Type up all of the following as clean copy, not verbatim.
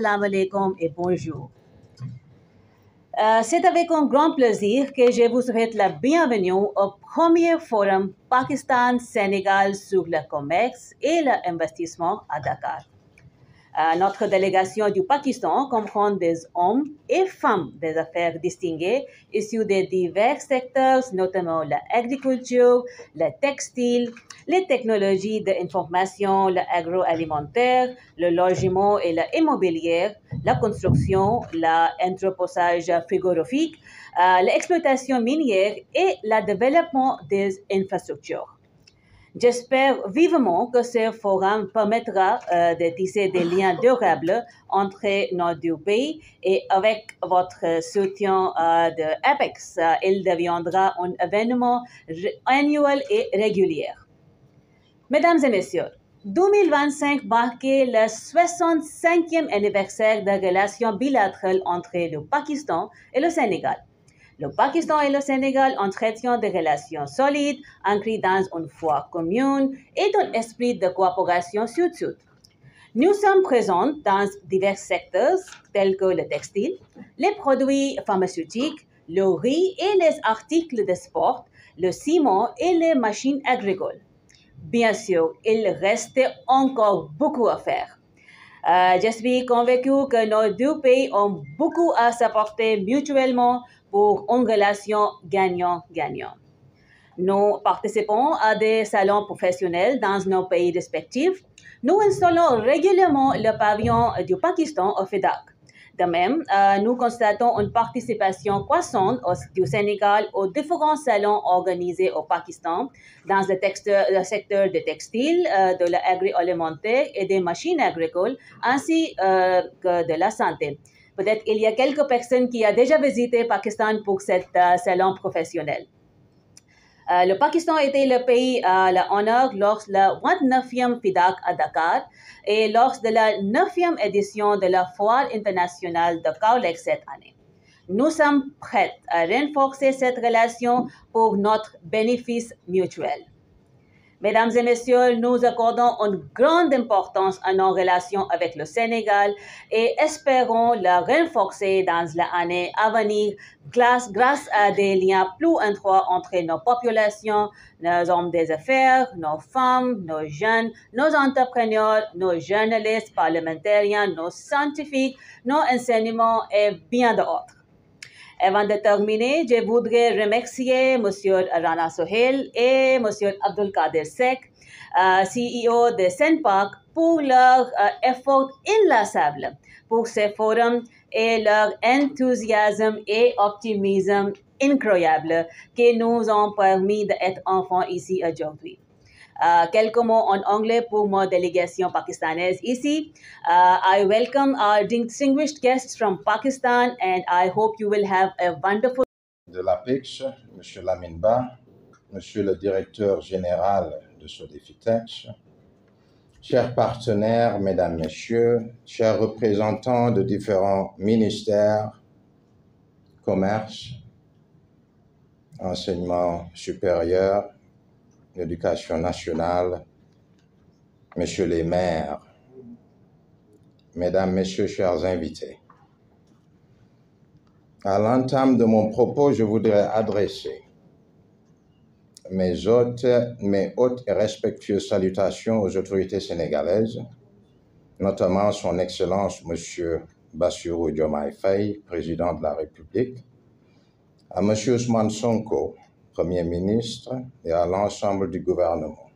assalamu alaikum et bonjour. C'est avec un grand plaisir que je vous souhaite la bienvenue au premier forum Pakistan-Sénégal sur le commerce et l'investissement à Dakar. Notre délégation du Pakistan comprend des hommes et femmes des affaires distingués issus de divers secteurs, notamment l'agriculture, le textile, les technologies de l'information, l'agroalimentaire, le logement et l'immobilier, la construction, l'entreposage frigorifique, l'exploitation minière et le développement des infrastructures. J'espère vivement que ce forum permettra de tisser des liens durables entre nos deux pays et avec votre soutien de APEX, il deviendra un événement annuel et régulier. Mesdames et messieurs, 2025 marquait le 65e anniversaire de relations bilatérales entre le Pakistan et le Sénégal. Le Pakistan et le Sénégal entretiennent des relations solides, ancrées dans une foi commune et un esprit de coopération sud-sud. Nous sommes présents dans divers secteurs tels que le textile, les produits pharmaceutiques, le riz et les articles de sport, le ciment et les machines agricoles. Bien sûr, il reste encore beaucoup à faire. Je suis convaincu que nos deux pays ont beaucoup à s'apporter mutuellement pour une relation gagnant-gagnant. Nous participons à des salons professionnels dans nos pays respectifs. Nous installons régulièrement le pavillon du Pakistan au FEDAC. De même, nous constatons une participation croissante du Sénégal aux différents salons organisés au Pakistan dans le secteur du textile, de l'agroalimentaire et des machines agricoles, ainsi que de la santé. Peut-être il y a quelques personnes qui ont déjà visité le Pakistan pour cet salon professionnel. Le Pakistan était le pays à l'honneur lors de la 29e FIDAC à Dakar et lors de la 9e édition de la Foire internationale de Kaolack cette année. Nous sommes prêts à renforcer cette relation pour notre bénéfice mutuel. Mesdames et messieurs, nous accordons une grande importance à nos relations avec le Sénégal et espérons la renforcer dans l'année à venir grâce à des liens plus étroits entre nos populations, nos hommes des affaires, nos femmes, nos jeunes, nos entrepreneurs, nos journalistes, parlementaires, nos scientifiques, nos enseignements et bien d'autres. Avant de terminer, je voudrais remercier M. Rana Sohail et M. Abdul Qadir Sek, CEO de Senpak, pour leur effort inlassable pour ce forum et leur enthousiasme et optimisme incroyable qui nous ont permis d'être enfants ici aujourd'hui. Quelques mots en anglais pour ma délégation pakistanaise ici. I welcome our distinguished guests from Pakistan and I hope you will have a wonderful... De l'APEX, M. Lamine Ba, M. le directeur général de Sodefitex, chers partenaires, mesdames, messieurs, chers représentants de différents ministères, commerce, enseignement supérieur, l'éducation nationale, messieurs les maires, mesdames, messieurs, chers invités. À l'entame de mon propos, je voudrais adresser mes hautes et respectueuses salutations aux autorités sénégalaises, notamment son Excellence M. Bassirou Diomaye Faye, président de la République, à M. Ousmane Sonko, Premier ministre, et à l'ensemble du gouvernement.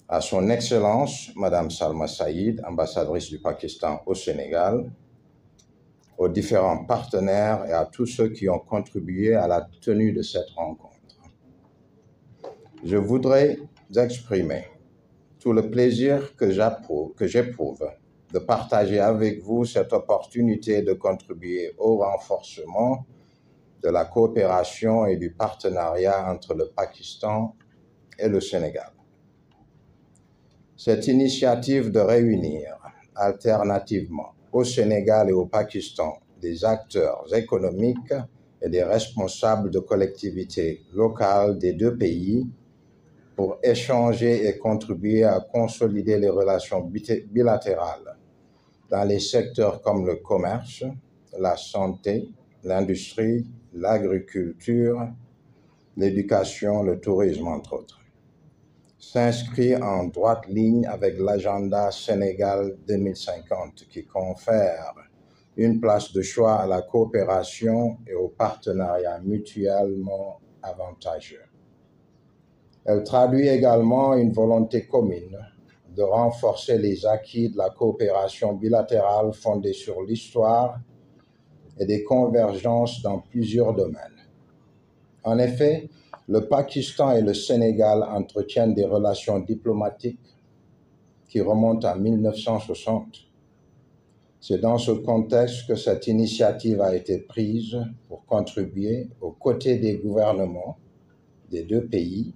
À son Excellence, Mme Salma Saïd, ambassadrice du Pakistan au Sénégal, aux différents partenaires et à tous ceux qui ont contribué à la tenue de cette rencontre. Je voudrais exprimer tout le plaisir que j'éprouve de partager avec vous cette opportunité de contribuer au renforcement de la coopération et du partenariat entre le Pakistan et le Sénégal. Cette initiative de réunir alternativement au Sénégal et au Pakistan des acteurs économiques et des responsables de collectivités locales des deux pays pour échanger et contribuer à consolider les relations bilatérales dans les secteurs comme le commerce, la santé, l'industrie, l'agriculture, l'éducation, le tourisme, entre autres, s'inscrit en droite ligne avec l'agenda Sénégal 2050 qui confère une place de choix à la coopération et au partenariat mutuellement avantageux. Elle traduit également une volonté commune de renforcer les acquis de la coopération bilatérale fondée sur l'histoire et des convergences dans plusieurs domaines. En effet, le Pakistan et le Sénégal entretiennent des relations diplomatiques qui remontent à 1960. C'est dans ce contexte que cette initiative a été prise pour contribuer, aux côtés des gouvernements des deux pays,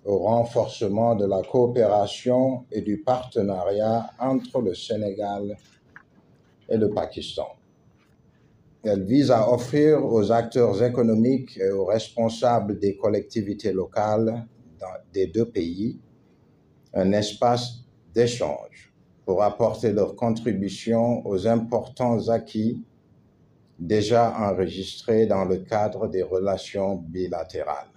au renforcement de la coopération et du partenariat entre le Sénégal et le Pakistan. Elle vise à offrir aux acteurs économiques et aux responsables des collectivités locales des deux pays un espace d'échange pour apporter leur contribution aux importants acquis déjà enregistrés dans le cadre des relations bilatérales.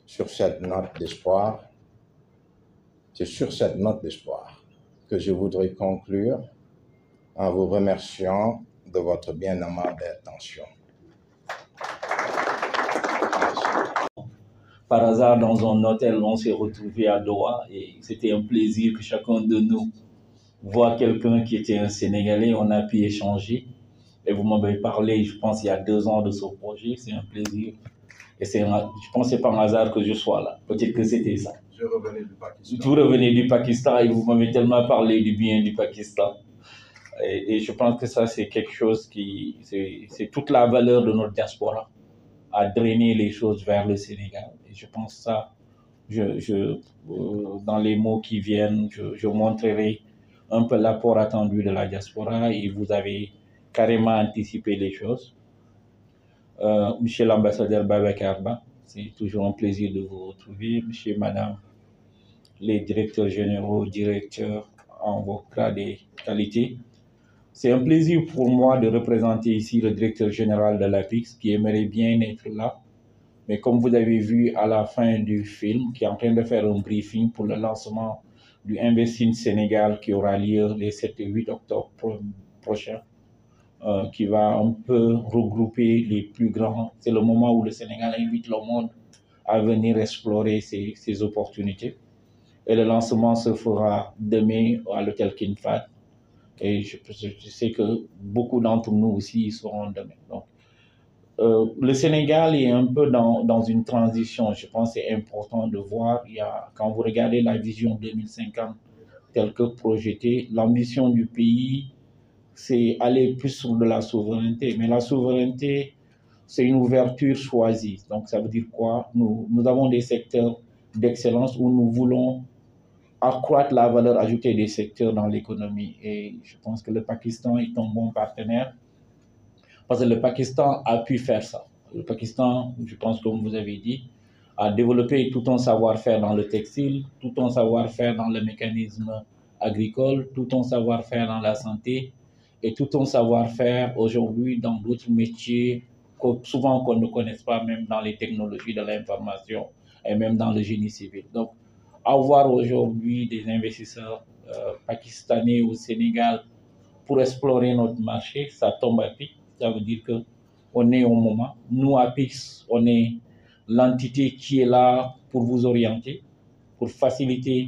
Sur cette note d'espoir, c'est sur cette note d'espoir que je voudrais conclure en vous remerciant de votre bien aimable attention. Par hasard, dans un hôtel, on s'est retrouvés à Doha et c'était un plaisir que chacun de nous voit quelqu'un qui était un Sénégalais. On a pu échanger et vous m'avez parlé, je pense, il y a 2 ans de ce projet. C'est un plaisir. Et je pense que ce n'est pas un hasard que je sois là. Peut-être que c'était ça. Je revenais du Pakistan. Vous revenez du Pakistan et vous m'avez tellement parlé du bien du Pakistan. Et je pense que ça, c'est quelque chose qui... C'est toute la valeur de notre diaspora à drainer les choses vers le Sénégal. Et je pense que ça, dans les mots qui viennent, je montrerai un peu l'apport attendu de la diaspora et vous avez carrément anticipé les choses. Monsieur l'ambassadeur Babacar Ba, c'est toujours un plaisir de vous retrouver. Monsieur, madame, les directeurs généraux, directeurs en vos grades et qualités. C'est un plaisir pour moi de représenter ici le directeur général de l'APIX qui aimerait bien être là. Mais comme vous avez vu à la fin du film, qui est en train de faire un briefing pour le lancement du Invest in Sénégal qui aura lieu les 7 et 8 octobre prochains, qui va un peu regrouper les plus grands. C'est le moment où le Sénégal invite le monde à venir explorer ces opportunités. Et le lancement se fera demain à l'hôtel King Fahd. Et je sais que beaucoup d'entre nous aussi y seront demain. Donc, le Sénégal est un peu dans une transition. Je pense que c'est important de voir. Quand vous regardez la vision 2050 telle que projetée, l'ambition du pays, c'est aller plus sur de la souveraineté. Mais la souveraineté, c'est une ouverture choisie. Donc, ça veut dire quoi? Nous avons des secteurs d'excellence où nous voulons accroître la valeur ajoutée des secteurs dans l'économie. Et je pense que le Pakistan est un bon partenaire parce que le Pakistan a pu faire ça. Le Pakistan, je pense, comme vous avez dit, a développé tout un savoir-faire dans le textile, tout un savoir-faire dans le mécanisme agricole, tout un savoir-faire dans la santé et tout un savoir-faire aujourd'hui dans d'autres métiers souvent qu'on ne connaît pas, même dans les technologies de l'information et même dans le génie civil. Donc, avoir aujourd'hui des investisseurs pakistanais au Sénégal pour explorer notre marché, ça tombe à pic. Ça veut dire qu'on est au moment. Nous, à PIX, on est l'entité qui est là pour vous orienter, pour faciliter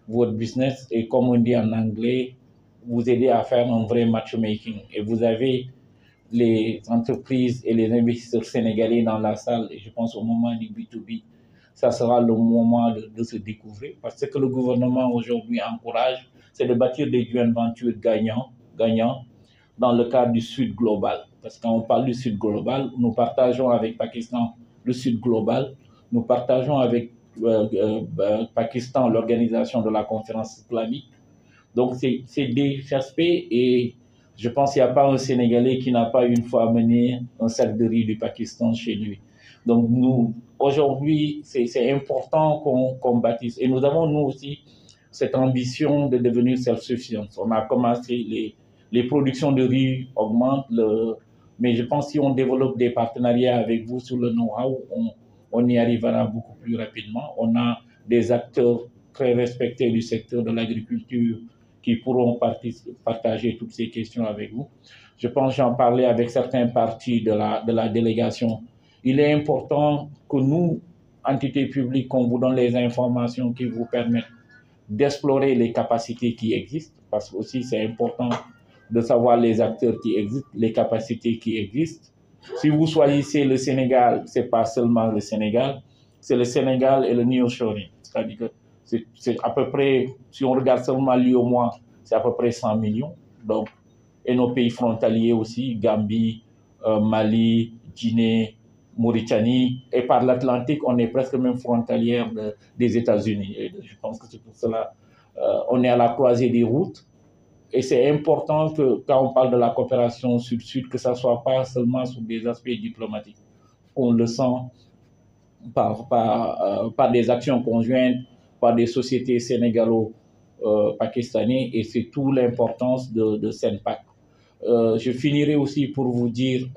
votre business et, comme on dit en anglais, vous aider à faire un vrai matchmaking. Et vous avez les entreprises et les investisseurs sénégalais dans la salle. Et je pense au moment du B2B, ça sera le moment de se découvrir. Parce que le gouvernement aujourd'hui encourage, c'est de bâtir des joint ventures gagnants dans le cadre du Sud global. Parce que quand on parle du Sud global, nous partageons avec Pakistan le Sud global, nous partageons avec Pakistan l'organisation de la conférence islamique. Donc, c'est des aspects et je pense qu'il n'y a pas un Sénégalais qui n'a pas une fois amené un sac de riz du Pakistan chez lui. Donc, nous, aujourd'hui, c'est important qu'on bâtisse. Et nous avons, nous aussi, cette ambition de devenir self-suffisant. On a commencé, les productions de riz augmentent, mais je pense que si on développe des partenariats avec vous sur le know-how, on y arrivera beaucoup plus rapidement. On a des acteurs très respectés du secteur de l'agriculture qui pourront partager toutes ces questions avec vous. Je pense que j'en parlais avec certains partis de la délégation. Il est important que nous, entités publiques, qu'on vous donne les informations qui vous permettent d'explorer les capacités qui existent, parce que aussi c'est important de savoir les acteurs qui existent, les capacités qui existent. Si vous choisissez le Sénégal, ce n'est pas seulement le Sénégal, c'est le Sénégal et le nearshoring. C'est-à-dire que c'est à peu près, si on regarde seulement l'UEMOA, c'est à peu près 100 millions. Donc, et nos pays frontaliers aussi, Gambie, Mali, Guinée, Mauritanie, et par l'Atlantique, on est presque même frontalière des États-Unis. Et je pense que c'est pour cela on est à la croisée des routes. Et c'est important que quand on parle de la coopération sud-sud, que ça ne soit pas seulement sur des aspects diplomatiques. On le sent par des actions conjointes, par des sociétés sénégalo-pakistanaises, et c'est toute l'importance de SENPAC. Je finirai aussi pour vous dire,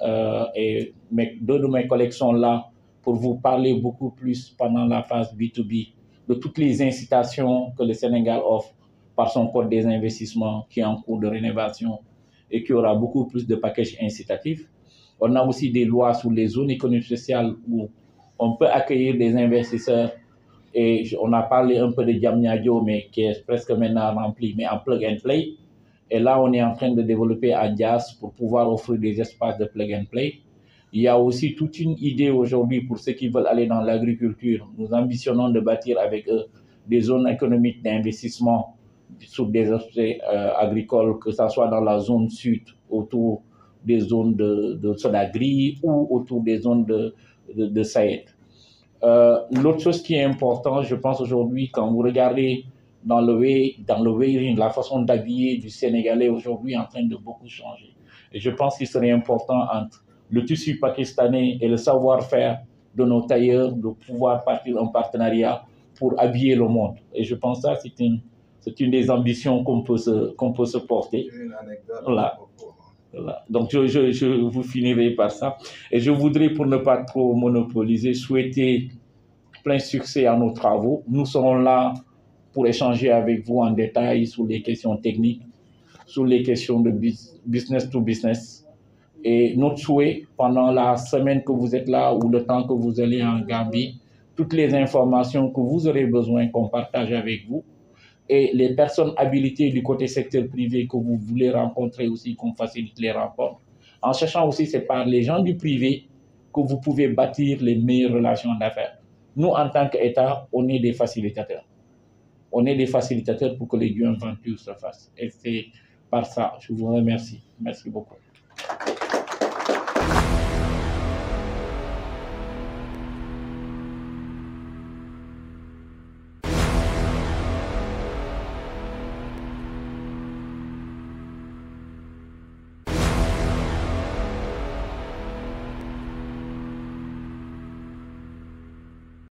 et deux de mes collègues sont là pour vous parler beaucoup plus pendant la phase B2B de toutes les incitations que le Sénégal offre par son code des investissements qui est en cours de rénovation et qui aura beaucoup plus de packages incitatifs. On a aussi des lois sur les zones économiques sociales où on peut accueillir des investisseurs et on a parlé un peu de Diamniadio, mais qui est presque maintenant rempli, mais en plug and play. Et là, on est en train de développer Adias pour pouvoir offrir des espaces de plug and play. Il y a aussi toute une idée aujourd'hui pour ceux qui veulent aller dans l'agriculture. Nous ambitionnons de bâtir avec eux des zones économiques d'investissement sur des aspects agricoles, que ce soit dans la zone sud, autour des zones de Sodagri ou autour des zones de Saïd. L'autre chose qui est importante, je pense aujourd'hui, quand vous regardez dans le wearing, la façon d'habiller du Sénégalais aujourd'hui est en train de beaucoup changer. Et je pense qu'il serait important entre le tissu pakistanais et le savoir-faire de nos tailleurs de pouvoir partir en partenariat pour habiller le monde. Et je pense que ça, c'est une des ambitions qu'on peut se porter. Une anecdote. Voilà. Donc, je vous finirai par ça. Et je voudrais, pour ne pas trop monopoliser, souhaiter plein succès à nos travaux. Nous serons là pour échanger avec vous en détail sur les questions techniques, sur les questions de business to business. Et notre souhait, pendant la semaine que vous êtes là ou le temps que vous allez en Gambie, toutes les informations que vous aurez besoin qu'on partage avec vous et les personnes habilitées du côté secteur privé que vous voulez rencontrer aussi, qu'on facilite les rencontres. En cherchant aussi, c'est par les gens du privé que vous pouvez bâtir les meilleures relations d'affaires. Nous, en tant qu'État, on est des facilitateurs. On est des facilitateurs pour que les joint ventures se fassent. Et c'est par ça, je vous remercie. Merci beaucoup.